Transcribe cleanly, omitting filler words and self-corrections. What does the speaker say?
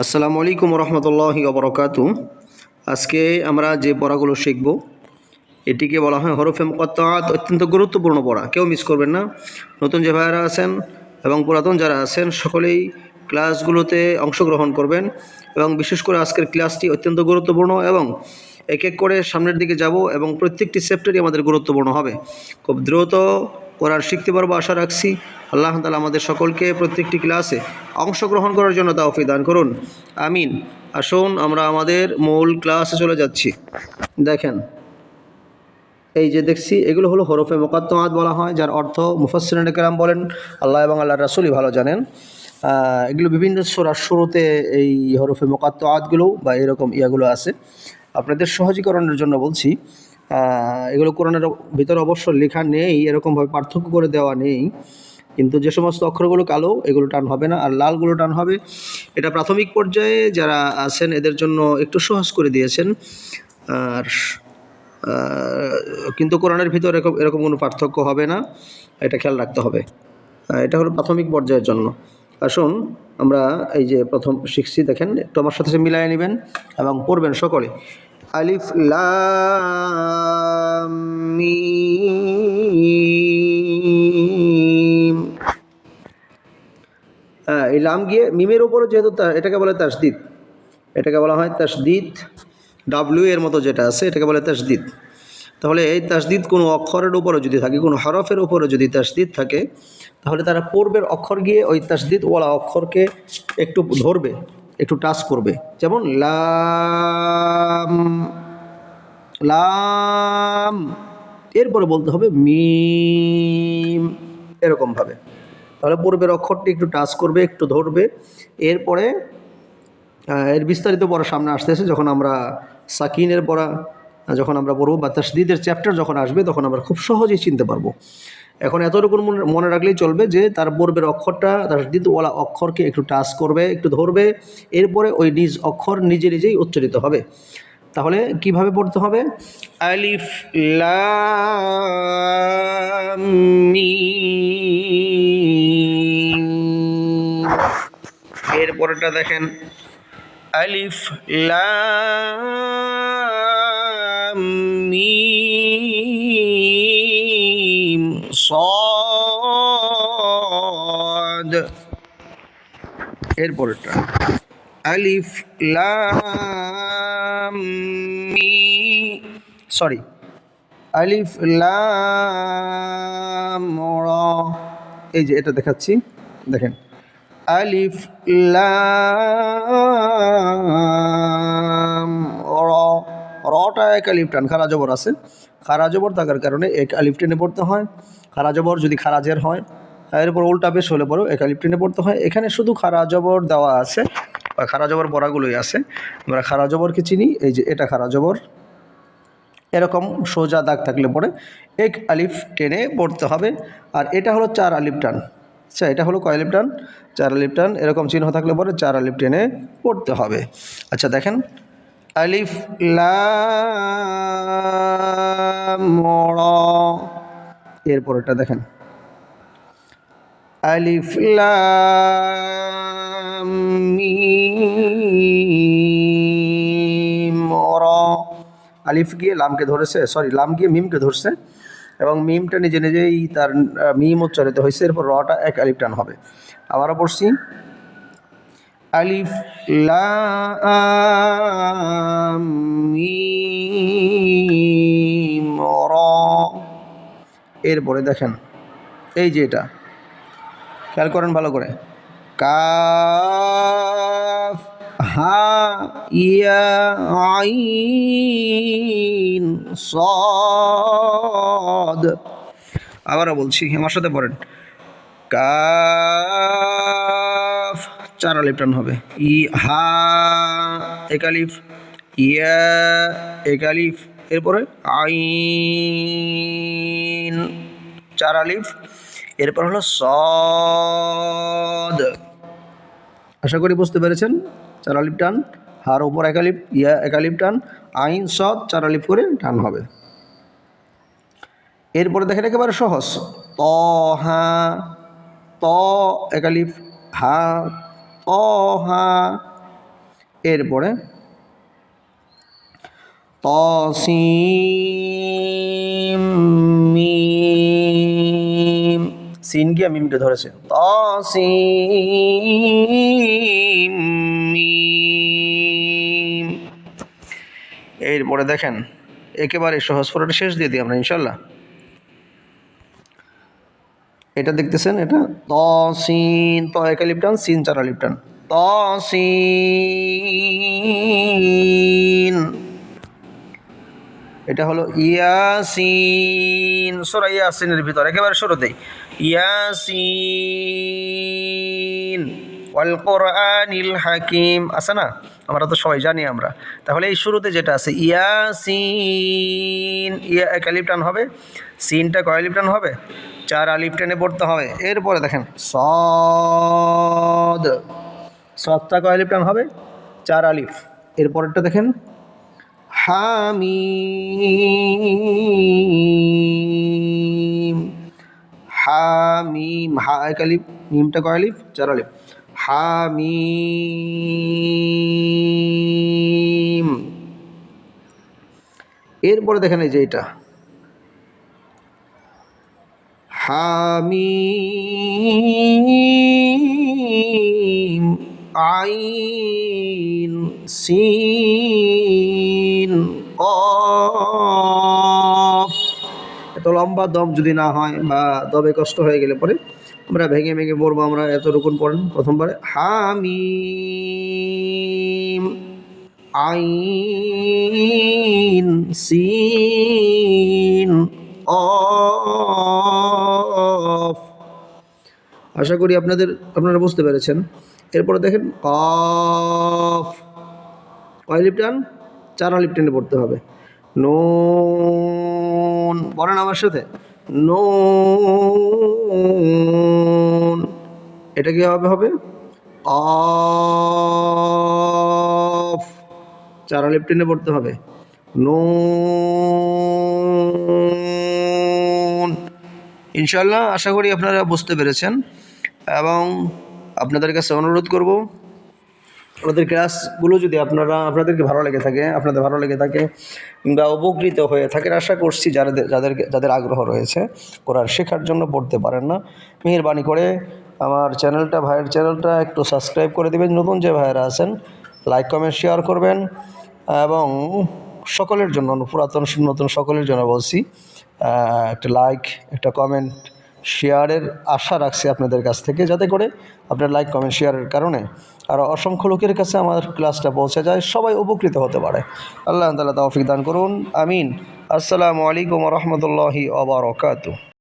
আসসালামু আলাইকুম রহমতুল্লাহি ওবরাকাতু। আজকে আমরা যে পড়াগুলো শিখব এটিকে বলা হয় হরফে মুকাত্তাআত। অত্যন্ত গুরুত্বপূর্ণ পড়া, কেউ মিস করবেন না। নতুন যে ভাইয়ারা আছেন এবং পুরাতন যারা আছেন সকলেই ক্লাসগুলোতে অংশগ্রহণ করবেন এবং বিশেষ করে আজকের ক্লাসটি অত্যন্ত গুরুত্বপূর্ণ এবং এক এক করে সামনের দিকে যাব এবং প্রত্যেকটি চ্যাপ্টারই আমাদের গুরুত্বপূর্ণ হবে। খুব দ্রুত কোরআন শিখতে পারবো আশা রাখছি। আল্লাহ তাআলা আমাদের সকলকে প্রত্যেকটি ক্লাসে অংশগ্রহণ করার জন্য তৌফিক দান করুন, আমিন। আসুন আমরা আমাদের মূল ক্লাসে চলে যাচ্ছি। দেখেন, এই যে দেখছি এগুলো হলো হরফে মুকাত্তাআত বলা হয়, যার অর্থ মুফাসসিরিনে কেরাম বলেন আল্লাহ এবং আল্লাহর রাসূলই ভালো জানেন। এগুলো বিভিন্ন সূরার শুরুতে এই হরফে মুকাত্তাআতগুলো বা এরকম ইয়াগুলো আছে। আপনাদের সহজীকরণের জন্য বলছি, এগুলো কোরআনের ভিতরে অবশ্য লেখা নেই, এরকমভাবে পার্থক্য করে দেওয়া নেই, কিন্তু যে সমস্ত অক্ষরগুলো কালো এগুলো টান হবে না, আর লালগুলো টান হবে। এটা প্রাথমিক পর্যায়ে যারা আছেন এদের জন্য একটু সহজ করে দিয়েছেন। আর কিন্তু কোরআনের ভিতর এরকম এরকম কোনো পার্থক্য হবে না, এটা খেয়াল রাখতে হবে। এটা হলো প্রাথমিক পর্যায়ের জন্য। আসুন আমরা এই যে প্রথম শিখছি, দেখেন একটু আমার সাথে মিলাইয়ে নেবেন এবং পড়বেন সকলে। আলিফ লাম মিম। এই লাম গিয়ে মিমের উপরে যেহেতু এটাকে বলে তাসদিদ, এটাকে বলা হয় তাসদিদ। ডাব্লিউ এর মতো যেটা আছে এটাকে বলে তাসদিদ। তাহলে এই তাসদিদ কোনো অক্ষরের উপরে যদি থাকে, কোনো হরফের উপরে যদি তাসদিদ থাকে, তাহলে তারা পূর্বের অক্ষর গিয়ে ওই তাসদিদওয়ালা অক্ষরকে একটু ধরবে, একটু টাচ করবে। যেমন লাম, লাম, এরপরে বলতে হবে মিম, এরকমভাবে। তাহলে পূর্বের অক্ষরটি একটু টাচ করবে, একটু ধরবে। এরপরে এর বিস্তারিত পড়া সামনে আসতেছে, যখন আমরা সাকিনের পড়া যখন আমরা পড়ব বা তাসদিদের চ্যাপ্টার যখন আসবে তখন আমরা খুব সহজেই চিনতে পারবো। এখন এতটুকু মনে রাখলেই চলবে যে তার পূর্বের অক্ষরটা তাসদিদওয়ালা অক্ষরকে একটু টাচ করবে, একটু ধরবে, এরপরে ওই নিজ অক্ষর নিজে নিজেই উচ্চারিত হবে। তাহলে কিভাবে পড়তে হবে? আলিফ লাম মিম। এরপরটা দেখেন, আলিফ লাম মিম সাদ। এরপরটা আলিফ লাম আলিফ লাম র। এই যে এটা দেখাচ্ছি, দেখেন আলিফ লাম র। রটা এক আলিফ টান, খারা জবর আছে, খারা জবর থাকার কারণে এক আলিফ টেনে পড়তে হয়। খারা জবর যদি খারাজের হয়, এরপর উল্টা পেশ হলে পরেও এক আলিফ টেনে পড়তে হয়। এখানে শুধু খারা জবর দেওয়া আছে বা খারা জবর বড়াগুলোই আছে। আমরা খারা জবরকে চিনি, এই যে এটা খারা জবর, এরকম সোজা দাগ থাকলে পরে এক আলিফ টেনে পড়তে হবে। আর এটা হলো চার আলিফ টান। আচ্ছা, এটা হলো কয় আলিফ টান? চার আলিফ টান। এরকম চিহ্ন থাকলে পরে চার আলিফ টেনে পড়তে হবে। আচ্ছা দেখেন, আলিফ লাম র। এরপরটা দেখেন, আলিফ লাম মিম র। আলিফ গিয়ে লামকে ধরেছে, লাম গিয়ে মিমকে ধরছে এবং মিমটা নিজে নিজেই তার মিম উচ্চারিত হয়েছে। এরপর রটা এক আলিফ টান হবে। আবারও পড়ছি, আলিফ লাম মিম র। এরপরে দেখেন, এই যে এটা খেয়াল করেন ভালো করে, কাফ হা ইয়া আইন সাদ। আবারও বলছি, আমার সাথে পড়েন, কাফ চার আলিফ টান হবে, ই হা এক আলিফ, ইয়া এক আলিফ, এরপরে আইন চার আলিফ, এরপর হলো সদ। আশা করি বুঝতে পেরেছেন। চার আলিফ টান, হার উপর এক আলিফ, ইয়া এক আলিফ টান, আইন সদ চার আলিফ করে টান হবে। এরপরে দেখেন একেবারে সহজ, ত হা, ত এক আলিফ, হা ত হা, এরপরে তাসিম মিম, সিন গিয়া মিমটা ধরেছে, তাসিম মিম। এরপরে দেখেন একেবারে সহজ, পড়াটা শেষ দিয়ে দিই আমরা ইনশাল্লাহ। এটা দেখতেছেন, এটা তসিন, ত এক আলিফ টান, সিন 4 আলিফ টান, তসিন। এটা হলো ইয়াসিন, সূরা ইয়াসিনের ভিতর একেবারে শুরুতেই ইয়াসিন ওয়াল কোরআনিল হাকিম আছে না, আমরা তো সবাই জানি আমরা। তাহলে এই শুরুতে যেটা আছে ইয়াসিন, ইয়া এক আলিফ টান হবে, সিনটা কয় আলিফ টান হবে, 4 আলিফ টেনে পড়তে হবে। এরপরে দেখেন সদ, সদটা কয় আলিফ টান হবে, 4 আলিফ। এরপরেরটা দেখেন হামিম, হামিম, হা এক আলিফ, মিমটা কয় আলিফ, 4 আলিফ, হামিম। এরপরে দেখেন এই যে এটা হামিম আইন সিন কফ। এত লম্বা দম যদি না হয় বা দমে কষ্ট হয়ে গেলে পরে আমরা ভেঙে ভেঙে পড়বো। আমরা এতটুকুন পড়েন প্রথমবারে হামিম আইন সিন অফ। আশা করি আপনারা বুঝতে পেরেছেন। এরপরে দেখেন কফ, কয় আলিফ টান, 4 আলিফ টেনে পড়তে হবে। নুন, বলেন আমার সাথে, নুন, এটা কি হবে অফ, 4 আলিফ টেনে পড়তে হবে। নুন। ইনশাল্লাহ আশা করি আপনারা বুঝতে পেরেছেন এবং আপনাদের কাছে অনুরোধ করব আমাদের ক্লাসগুলো যদি আপনাদেরকে ভালো লেগে থাকে, আপনাদের ভালো লেগে থাকে কিংবা উপকৃত হয়ে থাকেন, আশা করছি যাদের আগ্রহ রয়েছে কোরআন শেখার জন্য, পড়তে পারেন না, মেহেরবানি করে আমার চ্যানেলটা, ভাইয়ের চ্যানেলটা একটু সাবস্ক্রাইব করে দেবেন। নতুন যে ভাইয়েরা আছেন লাইক কমেন্ট শেয়ার করবেন এবং সকলের জন্য, পুরাতন নতুন সকলের জন্য বলছি একটা লাইক, একটা কমেন্ট, শেয়ারের আশা রাখছি আপনাদের কাছ থেকে, যাতে করে আপনার লাইক কমেন্ট শেয়ারের কারণে আরও অসংখ্য লোকের কাছে আমার ক্লাসটা পৌঁছে যায়, সবাই উপকৃত হতে পারে। আল্লাহ তাআলা তৌফিক দান করুন, আমিন। আসসালামু আলাইকুম ওয়া রাহমাতুল্লাহি ওয়া বারাকাতুহু।